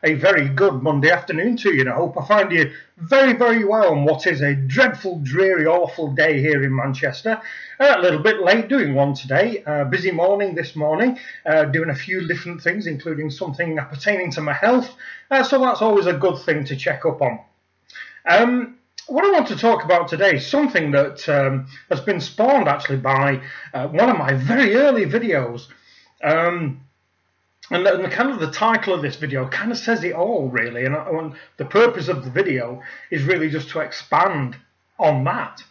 A very good Monday afternoon to you, and I hope I find you very, very well on what is a dreadful, dreary, awful day here in Manchester. A little bit late doing one today. Busy morning this morning, doing a few different things, including something pertaining to my health. So that's always a good thing to check up on. What I want to talk about today is something that has been spawned actually by one of my very early videos. And the kind of the title of this video kind of says it all, really. And the purpose of the video is really just to expand on that.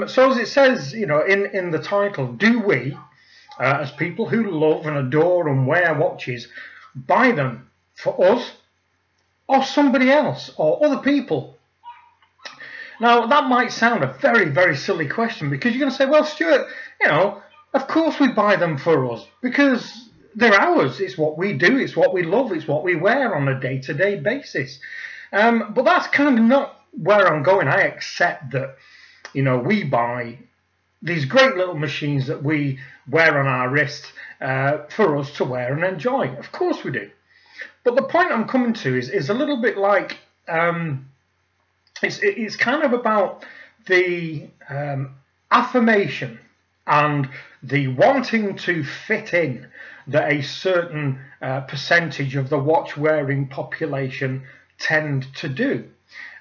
So as it says, you know, in the title, do we, as people who love and adore and wear watches, buy them for us or somebody else or other people? Now, that might sound a very, very silly question, because you're going to say, well, Stuart, you know, of course we buy them for us, because they're ours. It's what we do. It's what we love. It's what we wear on a day-to-day basis. But that's kind of not where I'm going. I accept that, you know, we buy these great little machines that we wear on our wrist for us to wear and enjoy. Of course we do. But the point I'm coming to is a little bit like, it's kind of about the affirmation and the wanting to fit in that a certain percentage of the watch wearing population tend to do.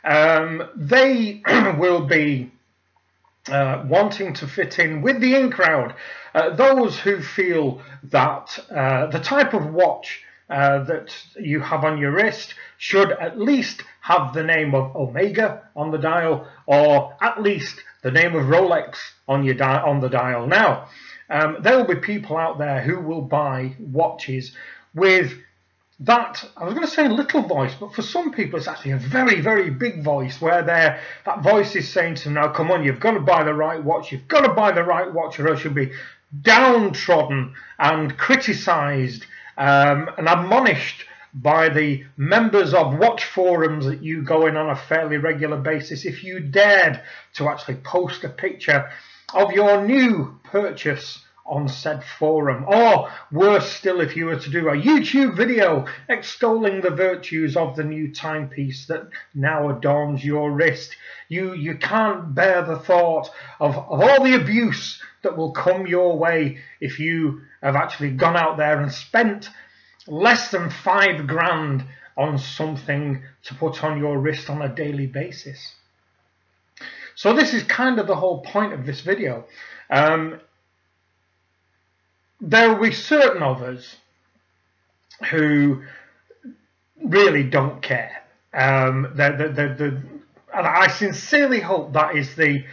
They will be wanting to fit in with the in crowd, those who feel that the type of watch that you have on your wrist should at least have the name of Omega on the dial, or at least the name of Rolex on your on the dial. Now, there will be people out there who will buy watches with that, I was going to say little voice, but for some people it's actually a very, very big voice, where that voice is saying to them, now come on, you've got to buy the right watch, you've got to buy the right watch, or else you'll be downtrodden and criticised and admonished by the members of watch forums that you go in on a fairly regular basis if you dared to actually post a picture of your new purchase on said forum, or worse still, if you were to do a YouTube video extolling the virtues of the new timepiece that now adorns your wrist. You can't bear the thought of all the abuse that will come your way if you have actually gone out there and spent less than £5 on something to put on your wrist on a daily basis. So this is kind of the whole point of this video. There will be certain of us who really don't care. And I sincerely hope that is the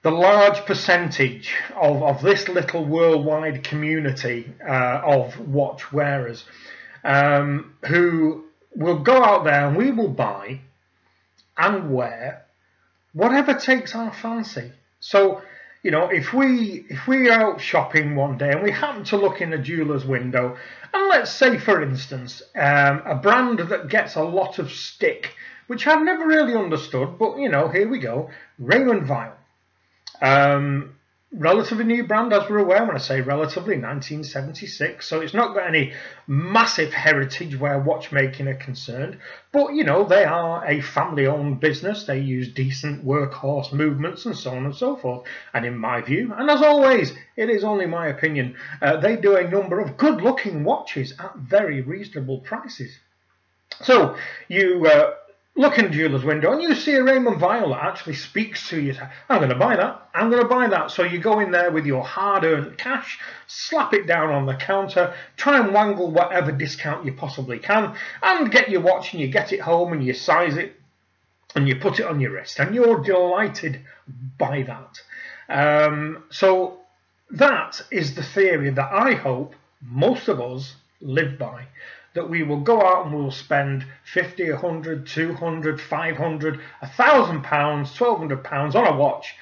large percentage of this little worldwide community of watch wearers who will go out there, and we will buy and wear whatever takes our fancy. So, you know, if we are out shopping one day and we happen to look in a jeweller's window, and let's say, for instance, a brand that gets a lot of stick, which I've never really understood, but, you know, here we go, Raymond Weil. Relatively new brand, as we're aware. When I say relatively, 1976, so it's not got any massive heritage where watchmaking are concerned, but, you know, they are a family-owned business. They use decent workhorse movements and so on and so forth, and in my view, and as always, it is only my opinion, they do a number of good-looking watches at very reasonable prices. So you look in the jeweller's window and you see a Raymond vial that actually speaks to you. I'm going to buy that. I'm going to buy that. So you go in there with your hard-earned cash, slap it down on the counter, try and wangle whatever discount you possibly can, and get your watch and you get it home and you size it and you put it on your wrist and you're delighted by that. So that is the theory that I hope most of us live by. That we will go out and we will spend 50, 100, 200, 500, £1,000, £1,200 on a watch,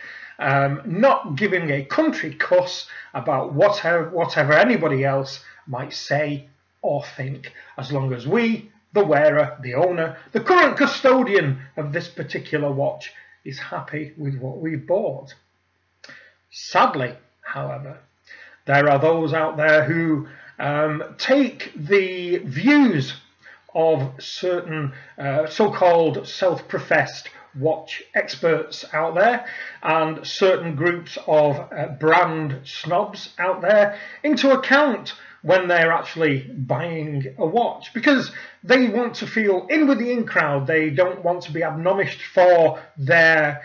not giving a country cuss about whatever anybody else might say or think, as long as we, the wearer, the owner, the current custodian of this particular watch, is happy with what we've bought. Sadly, however, there are those out there who take the views of certain so-called self-professed watch experts out there and certain groups of brand snobs out there into account when they're actually buying a watch, because they want to feel in with the in crowd. They don't want to be admonished for their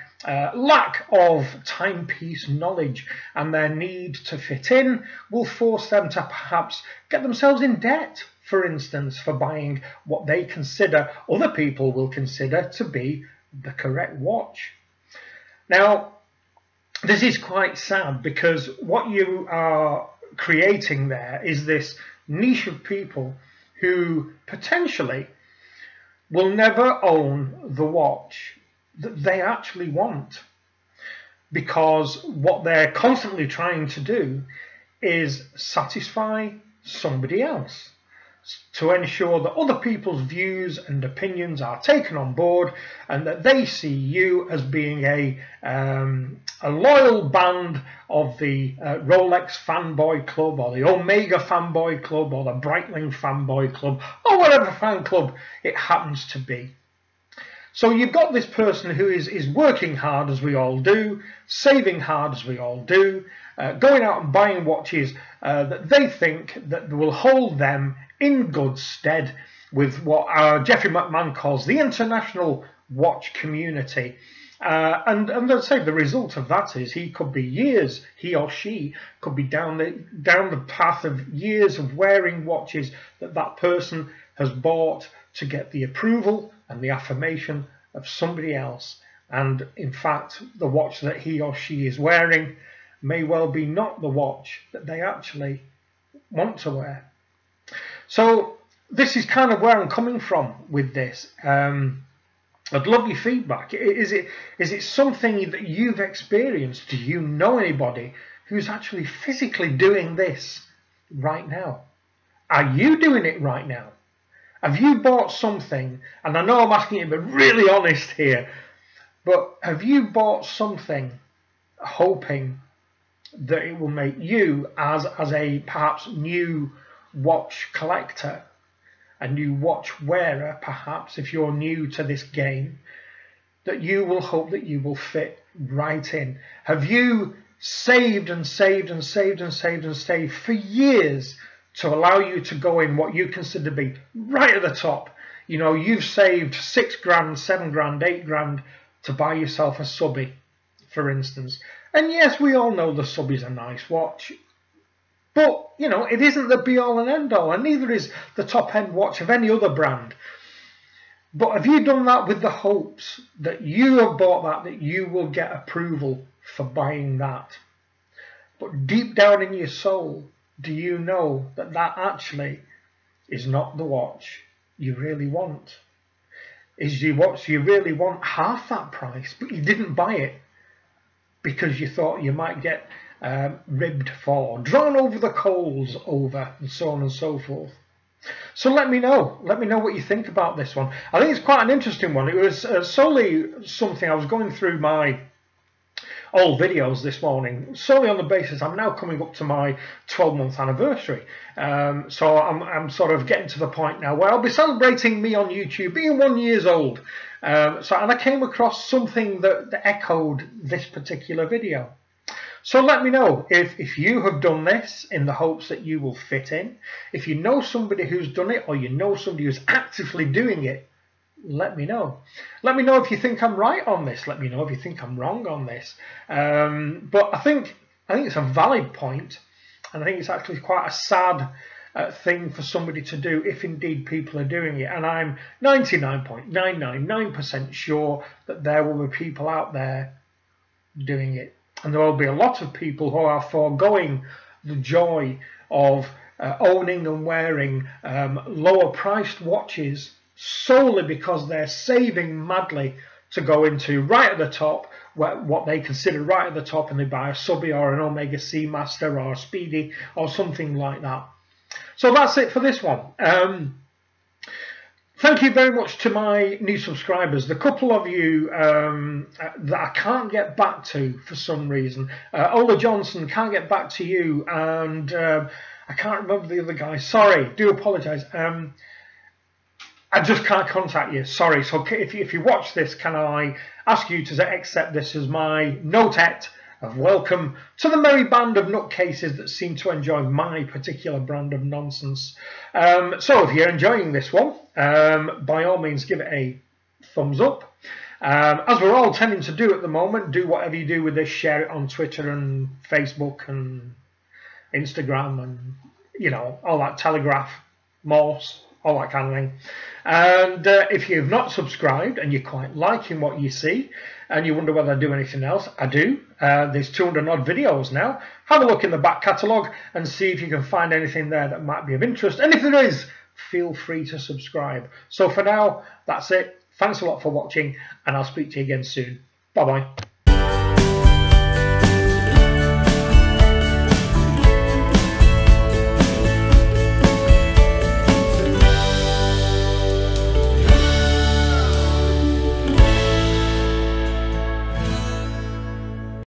lack of timepiece knowledge, and their need to fit in will force them to perhaps get themselves in debt, for instance, for buying what they consider other people will consider to be the correct watch. Now, this is quite sad, because what you are creating there is this niche of people who potentially will never own the watch that they actually want, because what they're constantly trying to do is satisfy somebody else to ensure that other people's views and opinions are taken on board, and that they see you as being a loyal band of the Rolex fanboy club, or the Omega fanboy club, or the Breitling fanboy club, or whatever fan club it happens to be. So you've got this person who is working hard, as we all do, saving hard, as we all do, going out and buying watches that they think that will hold them in good stead with what Jeffrey McMahon calls the international watch community. And let's say the result of that is he could be years, he or she could be down the path of years of wearing watches that person has bought to get the approval and the affirmation of somebody else. And in fact, the watch that he or she is wearing may well be not the watch that they actually want to wear. So this is kind of where I'm coming from with this. I'd love your feedback. Is it something that you've experienced? Do you know anybody who's actually physically doing this right now? Are you doing it right now? Have you bought something, and I know I'm asking you to be really honest here, but have you bought something hoping that it will make you, as a perhaps new watch collector, a new watch wearer, perhaps if you're new to this game, that you will hope that you will fit right in? Have you saved and saved and saved and saved and saved for years to allow you to go in what you consider to be right at the top? You know, you've saved £6 grand, £7 grand, £8 grand to buy yourself a Subby, for instance. And yes, we all know the Subby's a nice watch, but you know, it isn't the be all and end all, and neither is the top end watch of any other brand. But have you done that with the hopes that you have bought that you will get approval for buying that? But deep down in your soul, do you know that that actually is not the watch you really want? Is your watch you really want half that price, but you didn't buy it because you thought you might get ribbed for, drawn over the coals over, and so on and so forth? So let me know what you think about this one. I think it's quite an interesting one. It was solely something I was going through my old videos this morning, solely on the basis I'm now coming up to my 12-month anniversary. So I'm sort of getting to the point now where I'll be celebrating me on YouTube being 1 year old. And I came across something that echoed this particular video. So let me know if you have done this in the hopes that you will fit in. If you know somebody who's done it, or you know somebody who's actively doing it let me know. Let me know if you think I'm right on this. Let me know if you think I'm wrong on this. But I think it's a valid point, and I think it's actually quite a sad thing for somebody to do if indeed people are doing it. And I'm 99.999% sure that there will be people out there doing it, and there will be a lot of people who are foregoing the joy of owning and wearing lower priced watches solely because they're saving madly to go into right at the top, what they consider right at the top, and they buy a Subby or an Omega Seamaster or a Speedy or something like that. So that's it for this one. Thank you very much to my new subscribers. The couple of you that I can't get back to for some reason. Ola Johnson, can't get back to you, and I can't remember the other guy. Sorry, do apologise. I just can't contact you. Sorry. So if you watch this, can I ask you to accept this as my notet of welcome to the merry band of nutcases that seem to enjoy my particular brand of nonsense. So if you're enjoying this one, by all means give it a thumbs up. As we're all tending to do at the moment, do whatever you do with this, share it on Twitter and Facebook and Instagram and, you know, all that, Telegraph, Morse, all that kind of thing. And if you've not subscribed and you're quite liking what you see and you wonder whether I do anything else, I do. There's 200 odd videos now. Have a look in the back catalogue and see if you can find anything there that might be of interest. And if there is, feel free to subscribe. So for now, that's it. Thanks a lot for watching, and I'll speak to you again soon. Bye-bye.